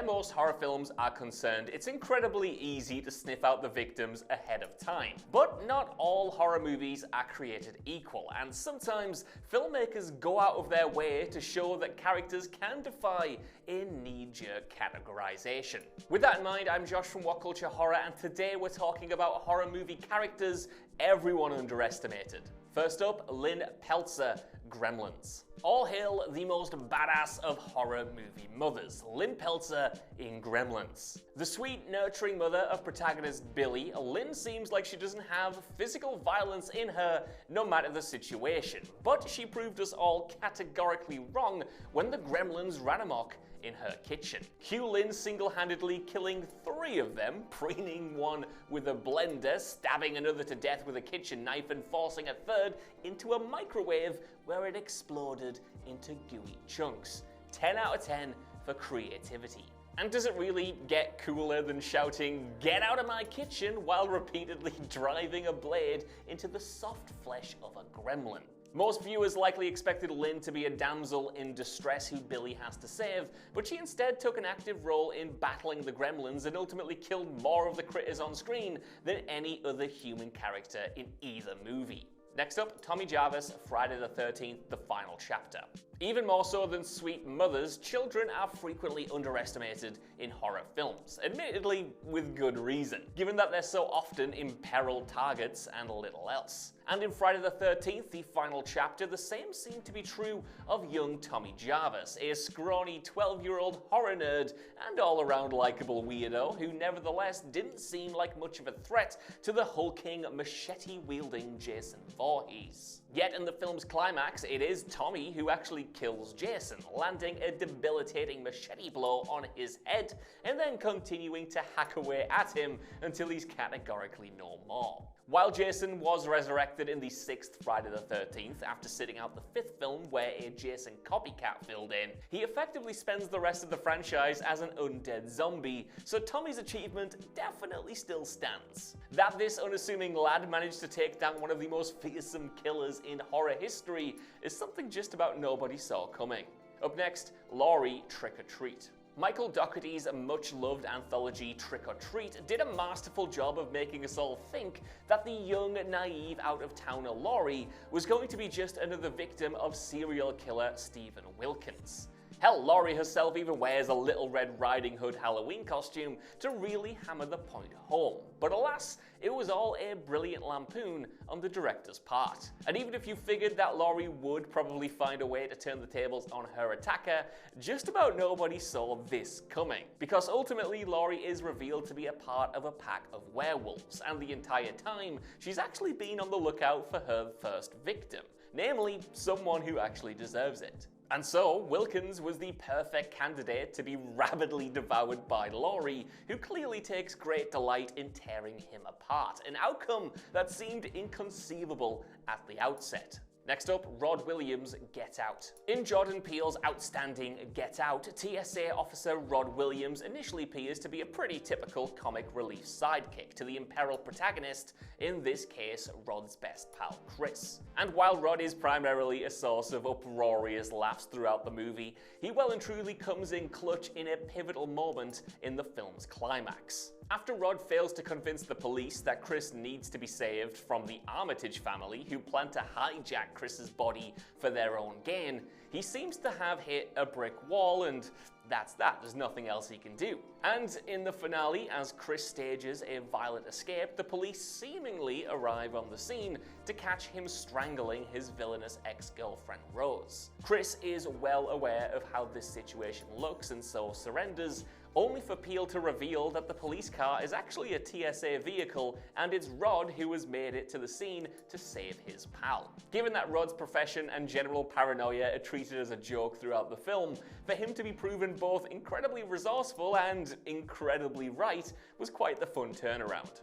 where most horror films are concerned, it's incredibly easy to sniff out the victims ahead of time. But not all horror movies are created equal, and sometimes filmmakers go out of their way to show that characters can defy a knee-jerk categorization. With that in mind, I'm Josh from What Culture Horror, and today we're talking about horror movie characters everyone underestimated. First up, Lynn Peltzer, Gremlins. All hail the most badass of horror movie mothers, Lynn Peltzer in Gremlins. The sweet, nurturing mother of protagonist Billy, Lynn seems like she doesn't have physical violence in her, no matter the situation. But she proved us all categorically wrong when the Gremlins ran amok in her kitchen. Cue Lynn single-handedly killing 3 of them, preening one with a blender, stabbing another to death with a kitchen knife, and forcing a third into a microwave where it exploded into gooey chunks. 10 out of 10 for creativity. And does it really get cooler than shouting, "Get out of my kitchen," while repeatedly driving a blade into the soft flesh of a gremlin? Most viewers likely expected Lynn to be a damsel in distress who Billy has to save, but she instead took an active role in battling the gremlins and ultimately killed more of the critters on screen than any other human character in either movie. Next up, Tommy Jarvis, Friday the 13th, The Final Chapter. Even more so than sweet mothers, children are frequently underestimated in horror films, admittedly with good reason, given that they're so often imperiled targets and little else. And in Friday the 13th, The Final Chapter, the same seemed to be true of young Tommy Jarvis, a scrawny 12-year-old horror nerd and all-around likable weirdo who nevertheless didn't seem like much of a threat to the hulking, machete-wielding Jason Voorhees. Yet in the film's climax, it is Tommy who actually kills Jason, landing a debilitating machete blow on his head and then continuing to hack away at him until he's categorically no more. While Jason was resurrected in the 6th Friday the 13th after sitting out the 5th film where a Jason copycat filled in, he effectively spends the rest of the franchise as an undead zombie, so Tommy's achievement definitely still stands. That this unassuming lad managed to take down one of the most fearsome killers in horror history is something just about nobody saw coming. Up next, Laurie, Trick or Treat. Michael Dougherty's much-loved anthology Trick or Treat did a masterful job of making us all think that the young, naive, out-of-towner Laurie was going to be just another victim of serial killer Stephen Wilkins. Hell, Laurie herself even wears a Little Red Riding Hood Halloween costume to really hammer the point home. But alas, it was all a brilliant lampoon on the director's part. And even if you figured that Laurie would probably find a way to turn the tables on her attacker, just about nobody saw this coming. Because ultimately, Laurie is revealed to be a part of a pack of werewolves, and the entire time, she's actually been on the lookout for her first victim, namely someone who actually deserves it. And so, Wilkins was the perfect candidate to be rabidly devoured by Laurie, who clearly takes great delight in tearing him apart, an outcome that seemed inconceivable at the outset. Next up, Rod Williams, Get Out. In Jordan Peele's outstanding Get Out, TSA officer Rod Williams initially appears to be a pretty typical comic relief sidekick to the imperiled protagonist, in this case, Rod's best pal, Chris. And while Rod is primarily a source of uproarious laughs throughout the movie, he well and truly comes in clutch in a pivotal moment in the film's climax. After Rod fails to convince the police that Chris needs to be saved from the Armitage family, who plan to hijack Chris's body for their own gain, he seems to have hit a brick wall, and that's that. There's nothing else he can do. And in the finale, as Chris stages a violent escape, the police seemingly arrive on the scene to catch him strangling his villainous ex-girlfriend Rose. Chris is well aware of how this situation looks and so surrenders, only for Peele to reveal that the police car is actually a TSA vehicle and it's Rod who has made it to the scene to save his pal. Given that Rod's profession and general paranoia are treated as a joke throughout the film, for him to be proven both incredibly resourceful and incredibly right was quite the fun turnaround.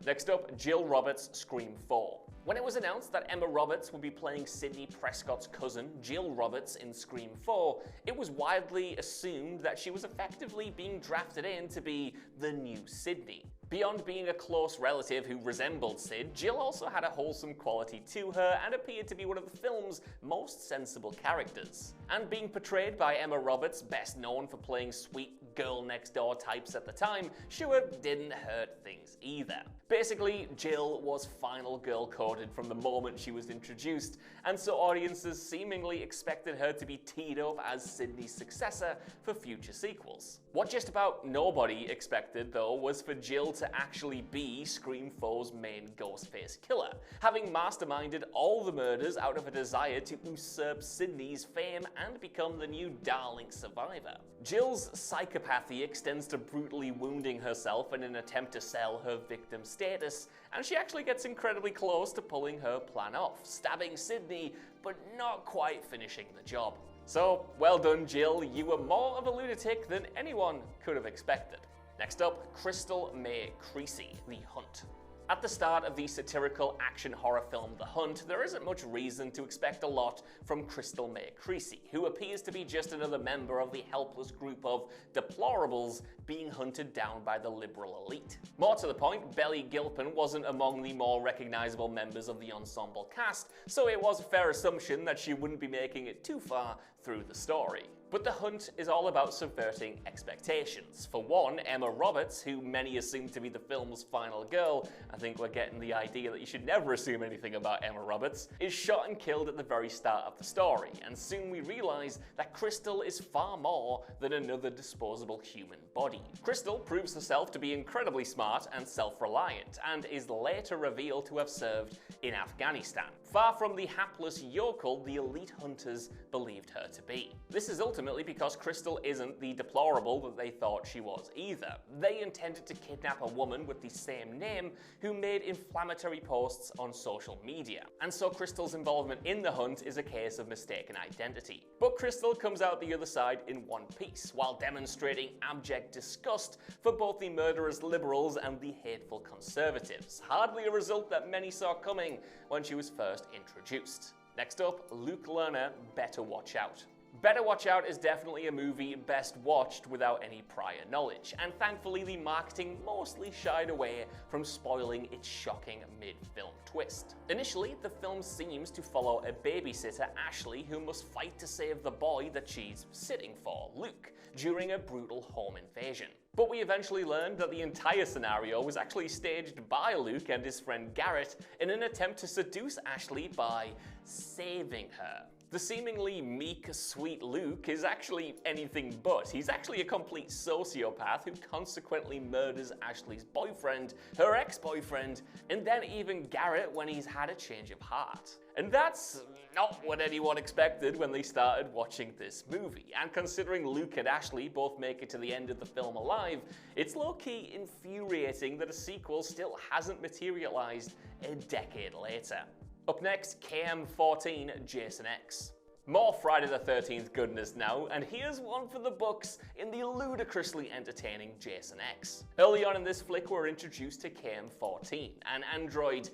Next up, Jill Roberts, Scream 4. When it was announced that Emma Roberts would be playing Sidney Prescott's cousin, Jill Roberts, in Scream 4, it was widely assumed that she was effectively being drafted in to be the new Sidney. Beyond being a close relative who resembled Sid, Jill also had a wholesome quality to her and appeared to be one of the film's most sensible characters. And being portrayed by Emma Roberts, best known for playing sweet, girl next door types at the time, sure didn't hurt things either. Basically, Jill was final girl coded from the moment she was introduced, and so audiences seemingly expected her to be teed up as Sidney's successor for future sequels. What just about nobody expected, though, was for Jill to actually be Scream 4's main Ghostface killer, having masterminded all the murders out of a desire to usurp Sidney's fame and become the new darling survivor. Jill's psychopathy extends to brutally wounding herself in an attempt to sell her victim status, and she actually gets incredibly close to pulling her plan off, stabbing Sidney, but not quite finishing the job. So, well done, Jill, you were more of a lunatic than anyone could have expected. Next up, Crystal May Creasy, The Hunt. At the start of the satirical action horror film The Hunt, there isn't much reason to expect a lot from Crystal May Creasy, who appears to be just another member of the helpless group of deplorables being hunted down by the liberal elite. More to the point, Belly Gilpin wasn't among the more recognizable members of the ensemble cast, so it was a fair assumption that she wouldn't be making it too far through the story. But The Hunt is all about subverting expectations. For one, Emma Roberts, who many assume to be the film's final girl, I think we're getting the idea that you should never assume anything about Emma Roberts, is shot and killed at the very start of the story, and soon we realize that Crystal is far more than another disposable human body. Crystal proves herself to be incredibly smart and self-reliant, and is later revealed to have served in Afghanistan, far from the hapless yokel the elite hunters believed her to be. This is ultimately because Crystal isn't the deplorable that they thought she was either. They intended to kidnap a woman with the same name who made inflammatory posts on social media. And so Crystal's involvement in the hunt is a case of mistaken identity. But Crystal comes out the other side in one piece, while demonstrating abject disgust for both the murderous liberals and the hateful conservatives. Hardly a result that many saw coming when she was first introduced. Next up, Luke Lerner, Better Watch Out. Better Watch Out is definitely a movie best watched without any prior knowledge, and thankfully the marketing mostly shied away from spoiling its shocking mid-film twist. Initially, the film seems to follow a babysitter, Ashley, who must fight to save the boy that she's sitting for, Luke, during a brutal home invasion. But we eventually learned that the entire scenario was actually staged by Luke and his friend Garrett in an attempt to seduce Ashley by saving her. The seemingly meek, sweet Luke is actually anything but. He's actually a complete sociopath who consequently murders Ashley's boyfriend, her ex-boyfriend, and then even Garrett when he's had a change of heart. And that's not what anyone expected when they started watching this movie. And considering Luke and Ashley both make it to the end of the film alive, it's low-key infuriating that a sequel still hasn't materialized a decade later. Up next, KM14 Jason X. More Friday the 13th goodness now, and here's one for the books in the ludicrously entertaining Jason X. Early on in this flick, we're introduced to KM14, an android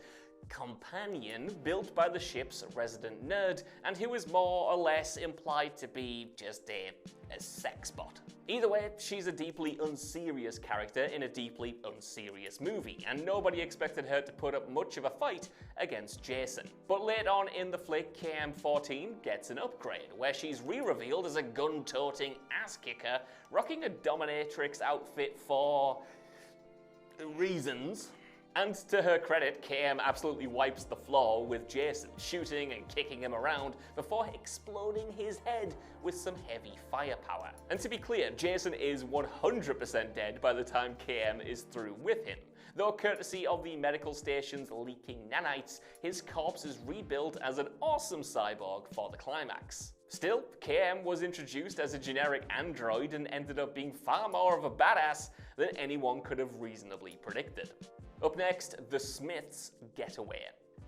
companion built by the ship's resident nerd, and who is more or less implied to be just a sex bot. Either way, she's a deeply unserious character in a deeply unserious movie, and nobody expected her to put up much of a fight against Jason. But late on in the flick, KM14 gets an upgrade, where she's re-revealed as a gun-toting ass-kicker, rocking a dominatrix outfit for reasons. And to her credit, KM absolutely wipes the floor with Jason, shooting and kicking him around before exploding his head with some heavy firepower. And to be clear, Jason is 100% dead by the time KM is through with him. Though courtesy of the medical station's leaking nanites, his corpse is rebuilt as an awesome cyborg for the climax. Still, KM was introduced as a generic android and ended up being far more of a badass than anyone could have reasonably predicted. Up next, The Smiths Getaway.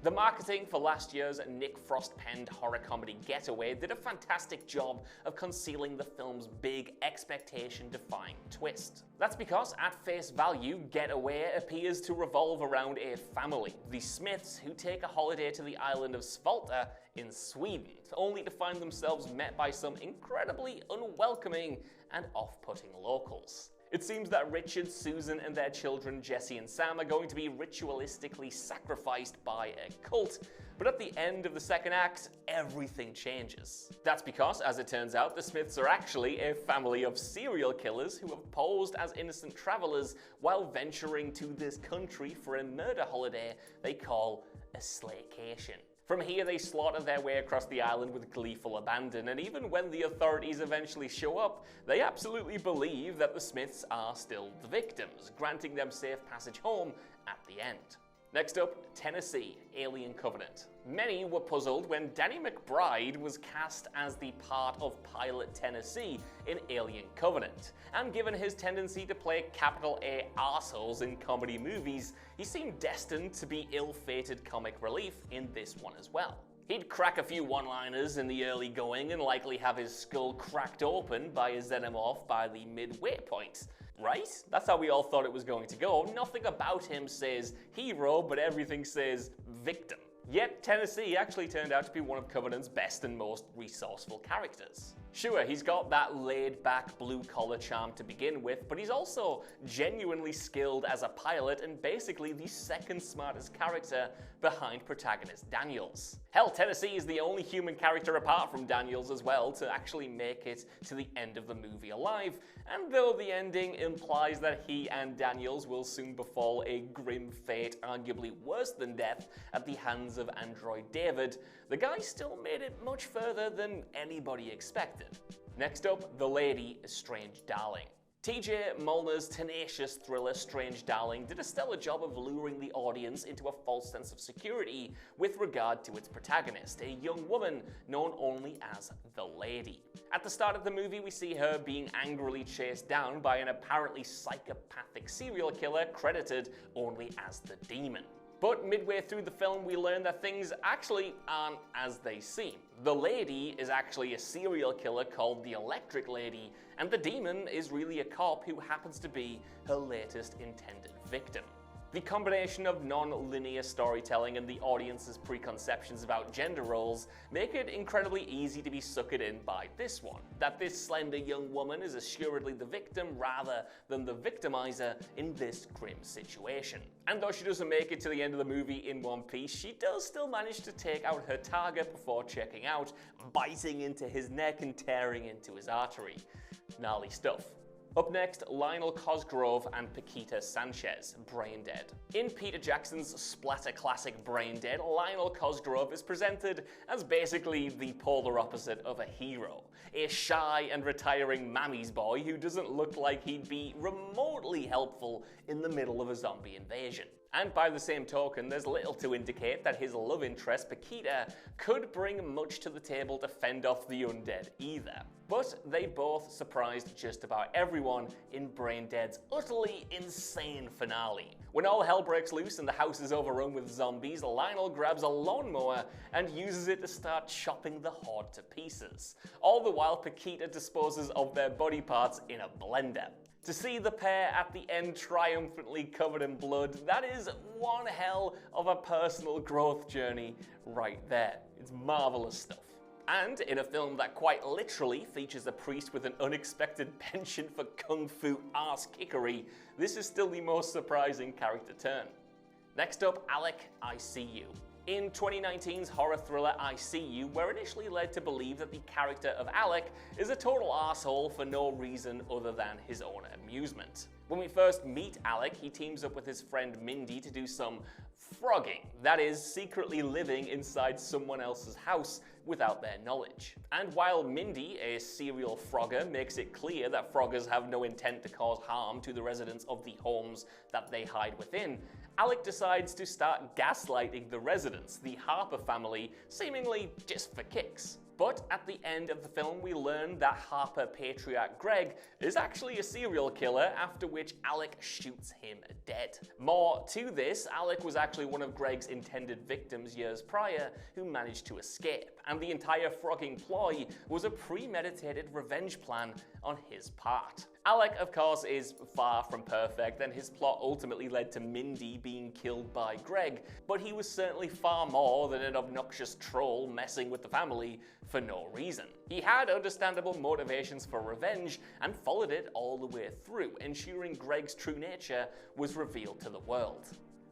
The marketing for last year's Nick Frost-penned horror comedy Getaway did a fantastic job of concealing the film's big expectation-defying twist. That's because, at face value, Getaway appears to revolve around a family, the Smiths, who take a holiday to the island of Svalta in Sweden, only to find themselves met by some incredibly unwelcoming and off-putting locals. It seems that Richard, Susan, and their children Jesse and Sam are going to be ritualistically sacrificed by a cult, but at the end of the second act, everything changes. That's because, as it turns out, the Smiths are actually a family of serial killers who have posed as innocent travelers while venturing to this country for a murder holiday they call a slaycation. From here, they slaughter their way across the island with gleeful abandon, and even when the authorities eventually show up, they absolutely believe that the Smiths are still the victims, granting them safe passage home at the end. Next up, Tennessee, Alien Covenant. Many were puzzled when Danny McBride was cast as the part of Pilot Tennessee in Alien Covenant, and given his tendency to play capital A arseholes in comedy movies, he seemed destined to be ill-fated comic relief in this one as well. He'd crack a few one-liners in the early going and likely have his skull cracked open by a xenomorph by the midway point. Right? That's how we all thought it was going to go. Nothing about him says hero, but everything says victim. Yet Tennessee actually turned out to be one of Covenant's best and most resourceful characters. Sure, he's got that laid-back blue-collar charm to begin with, but he's also genuinely skilled as a pilot and basically the second smartest character behind protagonist Daniels. Hell, Tennessee is the only human character apart from Daniels as well to actually make it to the end of the movie alive, and though the ending implies that he and Daniels will soon befall a grim fate arguably worse than death at the hands of android David, the guy still made it much further than anybody expected. Next up, The Lady, Strange Darling. T.J. Molnar's tenacious thriller Strange Darling did a stellar job of luring the audience into a false sense of security with regard to its protagonist, a young woman known only as The Lady. At the start of the movie, we see her being angrily chased down by an apparently psychopathic serial killer credited only as the Demon. But midway through the film, we learn that things actually aren't as they seem. The Lady is actually a serial killer called the Electric Lady, and the Demon is really a cop who happens to be her latest intended victim. The combination of non-linear storytelling and the audience's preconceptions about gender roles make it incredibly easy to be suckered in by this one, that this slender young woman is assuredly the victim rather than the victimizer in this grim situation. And though she doesn't make it to the end of the movie in one piece, she does still manage to take out her target before checking out, biting into his neck and tearing into his artery. Gnarly stuff. Up next, Lionel Cosgrove and Paquita Sanchez, Brain Dead. In Peter Jackson's splatter classic Brain Dead, Lionel Cosgrove is presented as basically the polar opposite of a hero. A shy and retiring mammy's boy who doesn't look like he'd be remotely helpful in the middle of a zombie invasion. And by the same token, there's little to indicate that his love interest, Paquita, could bring much to the table to fend off the undead either. But they both surprised just about everyone in Brain Dead's utterly insane finale. When all hell breaks loose and the house is overrun with zombies, Lionel grabs a lawnmower and uses it to start chopping the horde to pieces. All the while, Paquita disposes of their body parts in a blender. To see the pair at the end triumphantly covered in blood, that is one hell of a personal growth journey right there. It's marvelous stuff. And in a film that quite literally features a priest with an unexpected penchant for kung fu arse kickery, this is still the most surprising character turn. Next up, Alec, I See You. In 2019's horror thriller I See You, we're initially led to believe that the character of Alec is a total asshole for no reason other than his own amusement. When we first meet Alec, he teams up with his friend Mindy to do some frogging, that is, secretly living inside someone else's house without their knowledge. And while Mindy, a serial frogger, makes it clear that froggers have no intent to cause harm to the residents of the homes that they hide within, Alec decides to start gaslighting the residents, the Harper family, seemingly just for kicks. But at the end of the film, we learn that Harper patriarch Greg is actually a serial killer, after which Alec shoots him dead. More to this, Alec was actually one of Greg's intended victims years prior who managed to escape, and the entire frogging ploy was a premeditated revenge plan on his part. Alec, of course, is far from perfect, and his plot ultimately led to Mindy being killed by Greg, but he was certainly far more than an obnoxious troll messing with the family for no reason. He had understandable motivations for revenge and followed it all the way through, ensuring Greg's true nature was revealed to the world.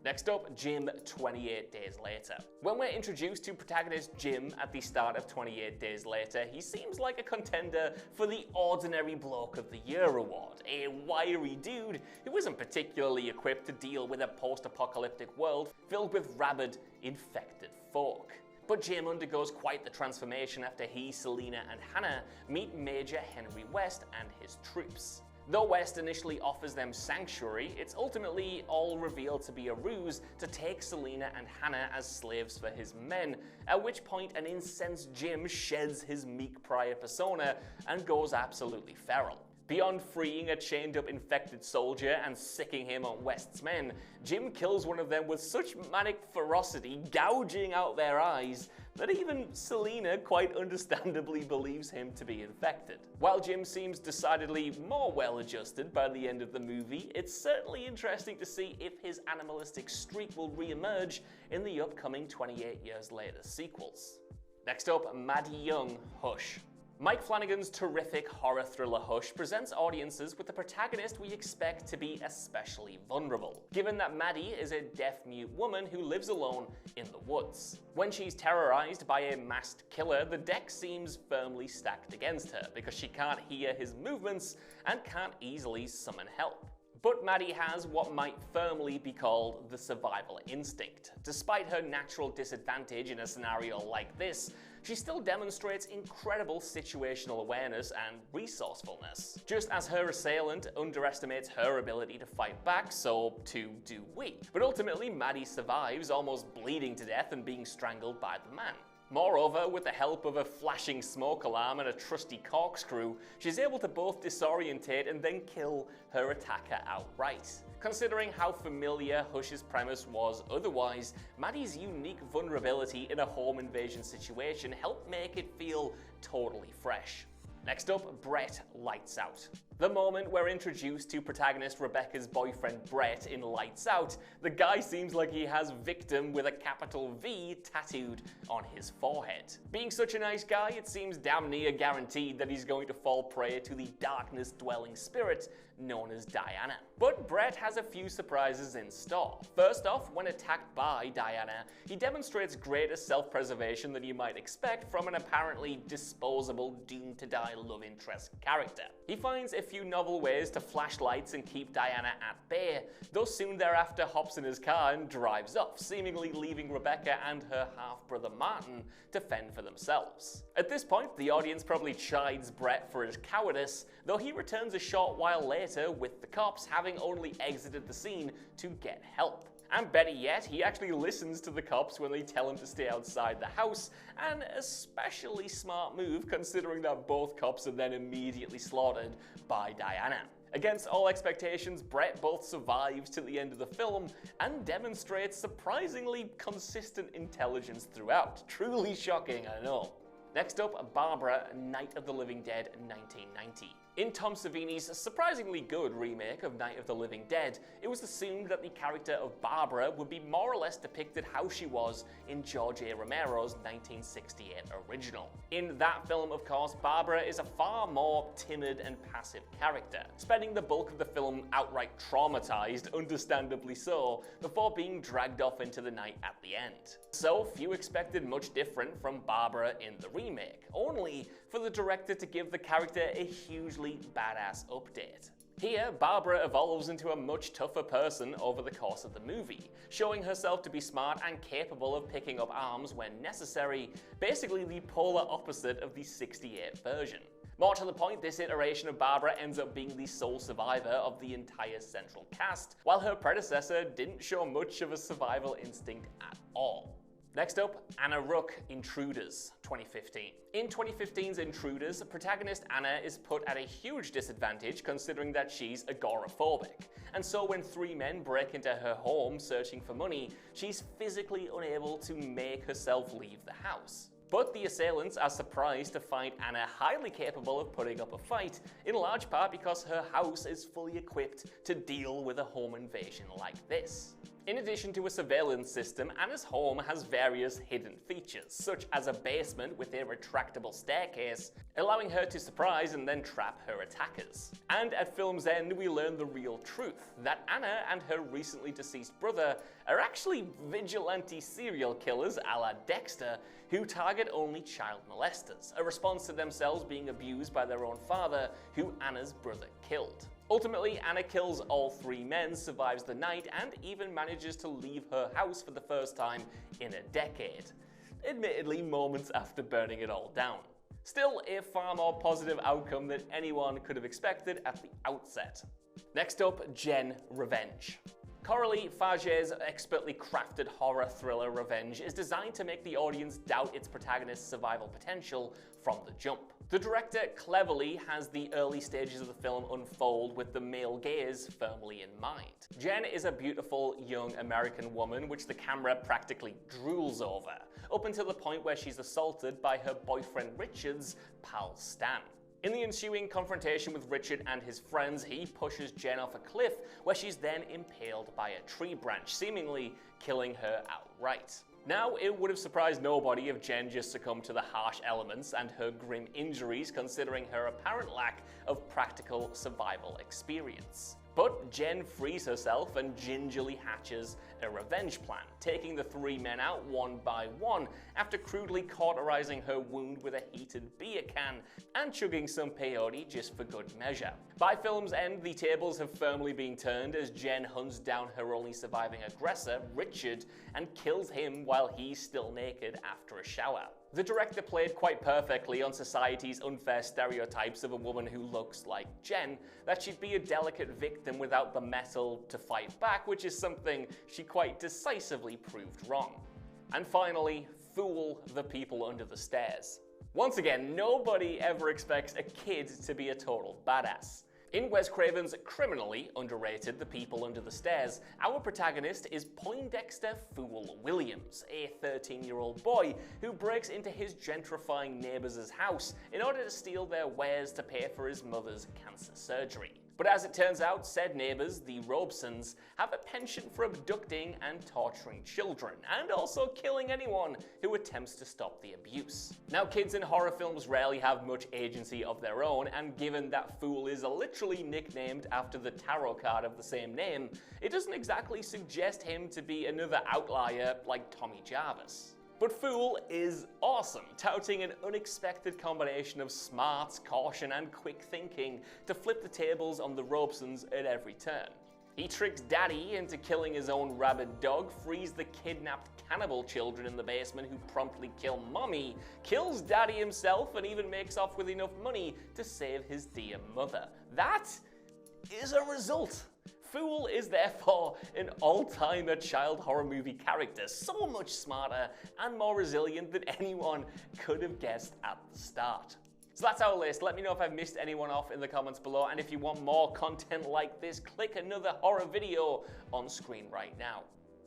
Next up, Jim 28 Days Later. When we're introduced to protagonist Jim at the start of 28 Days Later, he seems like a contender for the Ordinary Bloke of the Year award, a wiry dude who isn't particularly equipped to deal with a post-apocalyptic world filled with rabid, infected folk. But Jim undergoes quite the transformation after he, Selena, and Hannah meet Major Henry West and his troops. Though West initially offers them sanctuary, it's ultimately all revealed to be a ruse to take Selena and Hannah as slaves for his men, at which point an incensed Jim sheds his meek prior persona and goes absolutely feral. Beyond freeing a chained-up infected soldier and sicking him on West's men, Jim kills one of them with such manic ferocity, gouging out their eyes, that even Selena quite understandably believes him to be infected. While Jim seems decidedly more well-adjusted by the end of the movie, it's certainly interesting to see if his animalistic streak will re-emerge in the upcoming 28 Years Later sequels. Next up, Maddie Young, Hush. Mike Flanagan's terrific horror thriller Hush presents audiences with a protagonist we expect to be especially vulnerable, given that Maddie is a deaf-mute woman who lives alone in the woods. When she's terrorized by a masked killer, the deck seems firmly stacked against her because she can't hear his movements and can't easily summon help. But Maddie has what might firmly be called the survival instinct. Despite her natural disadvantage in a scenario like this, she still demonstrates incredible situational awareness and resourcefulness. Just as her assailant underestimates her ability to fight back, so too do we. But ultimately, Maddie survives, almost bleeding to death and being strangled by the man. Moreover, with the help of a flashing smoke alarm and a trusty corkscrew, she's able to both disorientate and then kill her attacker outright. Considering how familiar Hush's premise was otherwise, Maddie's unique vulnerability in a home invasion situation helped make it feel totally fresh. Next up, Brett Lights Out. The moment we're introduced to protagonist Rebecca's boyfriend Brett in Lights Out, the guy seems like he has victim with a capital V tattooed on his forehead. Being such a nice guy, it seems damn near guaranteed that he's going to fall prey to the darkness-dwelling spirit known as Diana. But Brett has a few surprises in store. First off, when attacked by Diana, he demonstrates greater self-preservation than you might expect from an apparently disposable, doomed-to-die love interest character. He finds a few novel ways to flash lights and keep Diana at bay, though soon thereafter hops in his car and drives off, seemingly leaving Rebecca and her half-brother Martin to fend for themselves. At this point, the audience probably chides Brett for his cowardice, though he returns a short while later with the cops having only exited the scene to get help. And better yet, he actually listens to the cops when they tell him to stay outside the house, an especially smart move considering that both cops are then immediately slaughtered by Diana. Against all expectations, Brett both survives to the end of the film and demonstrates surprisingly consistent intelligence throughout. Truly shocking, I know. Next up, Barbara, Night of the Living Dead 1990. In Tom Savini's surprisingly good remake of Night of the Living Dead, it was assumed that the character of Barbara would be more or less depicted how she was in George A. Romero's 1968 original. In that film, of course, Barbara is a far more timid and passive character, spending the bulk of the film outright traumatized, understandably so, before being dragged off into the night at the end. So few expected much different from Barbara in the remake, only for the director to give the character a hugely badass update. Here, Barbara evolves into a much tougher person over the course of the movie, showing herself to be smart and capable of picking up arms when necessary, basically the polar opposite of the 68 version. More to the point, this iteration of Barbara ends up being the sole survivor of the entire central cast, while her predecessor didn't show much of a survival instinct at all. Next up, Anna Ruck, Intruders, 2015. In 2015's Intruders, protagonist Anna is put at a huge disadvantage considering that she's agoraphobic. And so when three men break into her home searching for money, she's physically unable to make herself leave the house. But the assailants are surprised to find Anna highly capable of putting up a fight, in large part because her house is fully equipped to deal with a home invasion like this. In addition to a surveillance system, Anna's home has various hidden features, such as a basement with a retractable staircase, allowing her to surprise and then trap her attackers. And at film's end, we learn the real truth, that Anna and her recently deceased brother are actually vigilante serial killers a la Dexter, who target only child molesters, a response to themselves being abused by their own father, who Anna's brother killed. Ultimately, Anna kills all three men, survives the night, and even manages to leave her house for the first time in a decade. Admittedly, moments after burning it all down. Still, a far more positive outcome than anyone could have expected at the outset. Next up, Gen Revenge. Coralie Farge's expertly crafted horror thriller Revenge is designed to make the audience doubt its protagonist's survival potential from the jump. The director cleverly has the early stages of the film unfold with the male gaze firmly in mind. Jen is a beautiful young American woman which the camera practically drools over, up until the point where she's assaulted by her boyfriend Richard's pal Stan. In the ensuing confrontation with Richard and his friends, he pushes Jen off a cliff where she's then impaled by a tree branch, seemingly killing her outright. Now, it would have surprised nobody if Jen just succumbed to the harsh elements and her grim injuries, considering her apparent lack of practical survival experience. But Jen frees herself and gingerly hatches a revenge plan, taking the three men out one by one after crudely cauterizing her wound with a heated beer can and chugging some peyote just for good measure. By film's end, the tables have firmly been turned as Jen hunts down her only surviving aggressor, Richard, and kills him while he's still naked after a shower. The director played quite perfectly on society's unfair stereotypes of a woman who looks like Jen, that she'd be a delicate victim without the mettle to fight back, which is something she quite decisively proved wrong. And finally, fool the people under the stairs. Once again, nobody ever expects a kid to be a total badass. In Wes Craven's criminally underrated The People Under the Stairs, our protagonist is Poindexter Fool Williams, a 13-year-old boy who breaks into his gentrifying neighbors' house in order to steal their wares to pay for his mother's cancer surgery. But as it turns out, said neighbors, the Robesons, have a penchant for abducting and torturing children, and also killing anyone who attempts to stop the abuse. Now, kids in horror films rarely have much agency of their own, and given that Fool is literally nicknamed after the tarot card of the same name, it doesn't exactly suggest him to be another outlier like Tommy Jarvis. But Fool is awesome, touting an unexpected combination of smarts, caution, and quick thinking to flip the tables on the Robesons at every turn. He tricks Daddy into killing his own rabid dog, frees the kidnapped cannibal children in the basement who promptly kill Mommy, kills Daddy himself, and even makes off with enough money to save his dear mother. That is a result. Fool is therefore an all-timer child horror movie character, so much smarter and more resilient than anyone could have guessed at the start. So that's our list. Let me know if I've missed anyone off in the comments below, and if you want more content like this, click another horror video on screen right now.